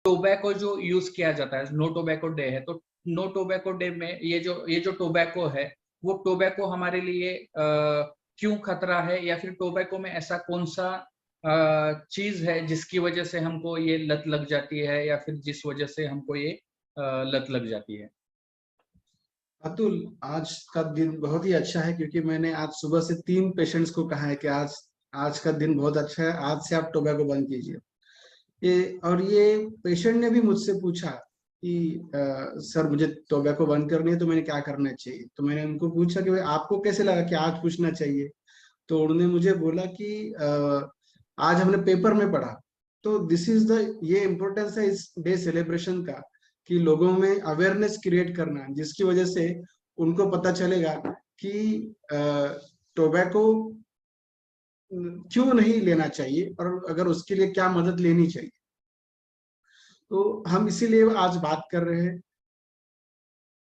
Tobacco जो use किया जाता है, नो टोबैको डे है, तो नो टोबैको डे में ये जो टोबैको है, वो टोबैको हमारे लिए क्यों खतरा है, या फिर टोबैको में ऐसा कौन सा चीज है जिसकी वजह से हमको ये लत लग जाती है, या फिर जिस वजह से हमको ये लत लग जाती है। अतुल, आज का दिन बहुत ही अच्छा है, क्योंकि मैंने आज सुबह से 3 पेशेंट्स को कहा है कि आज आज का दिन बहुत अच्छा है, आज से आप टोबैको बंद कीजिए। ये पेशेंट ने भी मुझसे पूछा कि सर मुझे टोबैको बंद करनी है, तो मैंने क्या करना चाहिए। तो मैंने उनको पूछा कि भाई आपको कैसे लगा कि आज पूछना चाहिए। तो उन्होंने मुझे बोला कि आज हमने पेपर में पढ़ा। तो दिस इज द ये इम्पोर्टेंस है इस डे सेलिब्रेशन का, कि लोगों में अवेयरनेस क्रिएट करना, जिसकी वजह से उनको पता चलेगा कि टोबैको क्यों नहीं लेना चाहिए और अगर उसके लिए क्या मदद लेनी चाहिए। तो हम इसीलिए आज बात कर रहे हैं।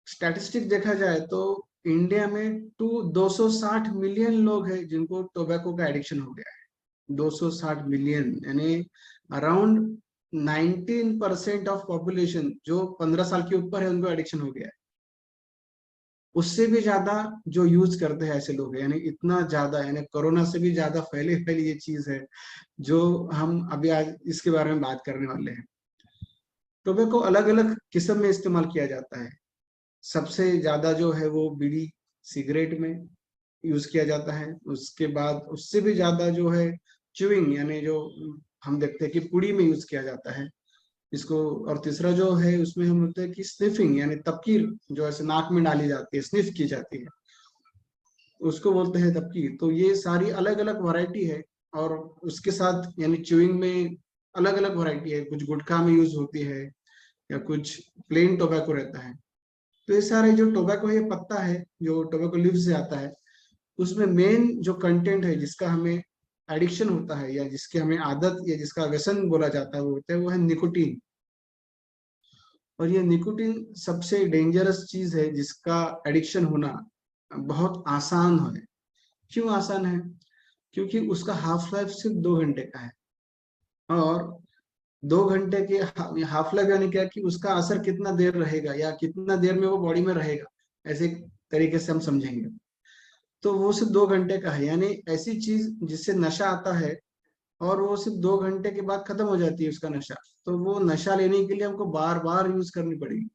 स्टैटिस्टिक देखा जाए तो इंडिया में 260 मिलियन लोग हैं जिनको टोबैको का एडिक्शन हो गया है। 260 मिलियन, यानी अराउंड 19% ऑफ पॉपुलेशन जो 15 साल के ऊपर है उनको एडिक्शन हो गया है। उससे भी ज्यादा जो यूज करते हैं ऐसे लोग हैं, यानी इतना ज्यादा, यानी कोरोना से भी ज्यादा फैली ये चीज है जो हम अभी आज इसके बारे में बात करने वाले हैं। टोबैको अलग अलग किस्म में इस्तेमाल किया जाता है। सबसे ज्यादा जो है वो बीड़ी सिगरेट में यूज किया जाता है। उसके बाद उससे भी ज्यादा जो है च्युइंग, यानी जो हम देखते हैं कि पुड़ी में यूज किया जाता है इसको। और तीसरा जो है उसमें हम बोलते हैं कि स्निफिंग, यानी तपकीर, जो ऐसे नाक में डाली जाती है, स्निफ की जाती है, उसको बोलते हैं तपकीर। तो ये सारी अलग अलग वैरायटी है। और उसके साथ यानी च्युइंग में अलग अलग वैरायटी है, कुछ गुटखा में यूज होती है या कुछ प्लेन टोबैको रहता है। तो ये सारे जो टोबैको ये पत्ता है जो टोबैको लीफ से आता है, उसमें मेन जो कंटेंट है जिसका हमें एडिक्शन होता है या जिसकी हमें आदत या जिसका व्यसन बोला जाता है, वो होता है वो है निकोटीन। और ये निकोटीन सबसे डेंजरस चीज है जिसका एडिक्शन होना बहुत आसान है। क्यों आसान है? क्योंकि उसका हाफ लाइफ सिर्फ 2 घंटे का है। और 2 घंटे के हाफ लाइफ यानी क्या कि उसका असर कितना देर रहेगा या कितना देर में वो बॉडी में रहेगा, ऐसे तरीके से हम समझेंगे। तो वो सिर्फ 2 घंटे का है, यानी ऐसी चीज जिससे नशा आता है और वो सिर्फ 2 घंटे के बाद खत्म हो जाती है उसका नशा। तो वो नशा लेने के लिए हमको बार बार यूज करनी पड़ेगी।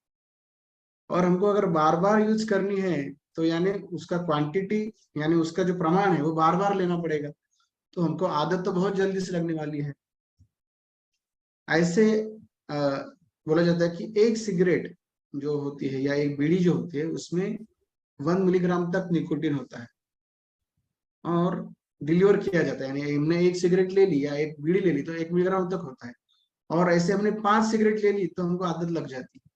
और हमको अगर बार बार यूज करनी है तो यानी उसका क्वांटिटी, यानी उसका जो प्रमाण है वो बार बार लेना पड़ेगा। तो हमको आदत तो बहुत जल्दी से लगने वाली है। ऐसे अ, बोला जाता है कि एक सिगरेट जो होती है या एक बीड़ी जो होती है उसमें 1 मिलीग्राम तक निकोटीन होता है और डिलीवर किया जाता है। यानी हमने एक सिगरेट ले ली या एक बीड़ी ले ली तो 1 मिलीग्राम तक होता है। और ऐसे हमने 5 सिगरेट ले ली तो हमको आदत लग जाती है।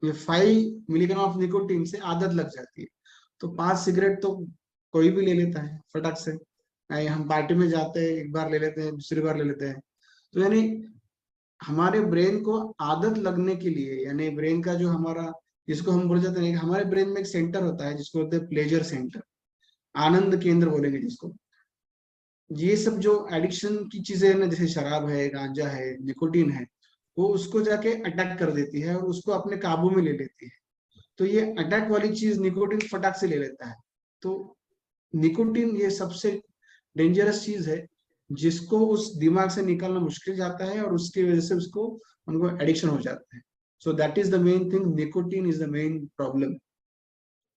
ये 5 मिलीग्राम ऑफ निकोटीन से आदत लग जाती है। तो 5 सिगरेट तो कोई भी ले लेता है फटाक से। हम पार्टी में जाते हैं, एक बार ले लेते हैं, दूसरी बार ले लेते हैं। तो यानी हमारे ब्रेन को आदत लगने के लिए, यानी ब्रेन का जो हमारा, जिसको हम बोल जाते हैं, हमारे ब्रेन में एक सेंटर होता है जिसको बोलते हैं प्लेजर सेंटर, आनंद केंद्र बोलेंगे जिसको। ये सब जो एडिक्शन की चीजें है ना, जैसे शराब है, गांजा है, निकोटीन है, वो उसको जाके अटैक कर देती है और उसको अपने काबू में ले लेती है। तो ये अटैक वाली चीज निकोटीन फटाक से ले लेता है। तो निकोटीन ये सबसे डेंजरस चीज है जिसको उस दिमाग से निकालना मुश्किल जाता है और उसकी वजह से उसको उनको एडिक्शन हो जाता है। So that is the main thing, nicotine is the main problem.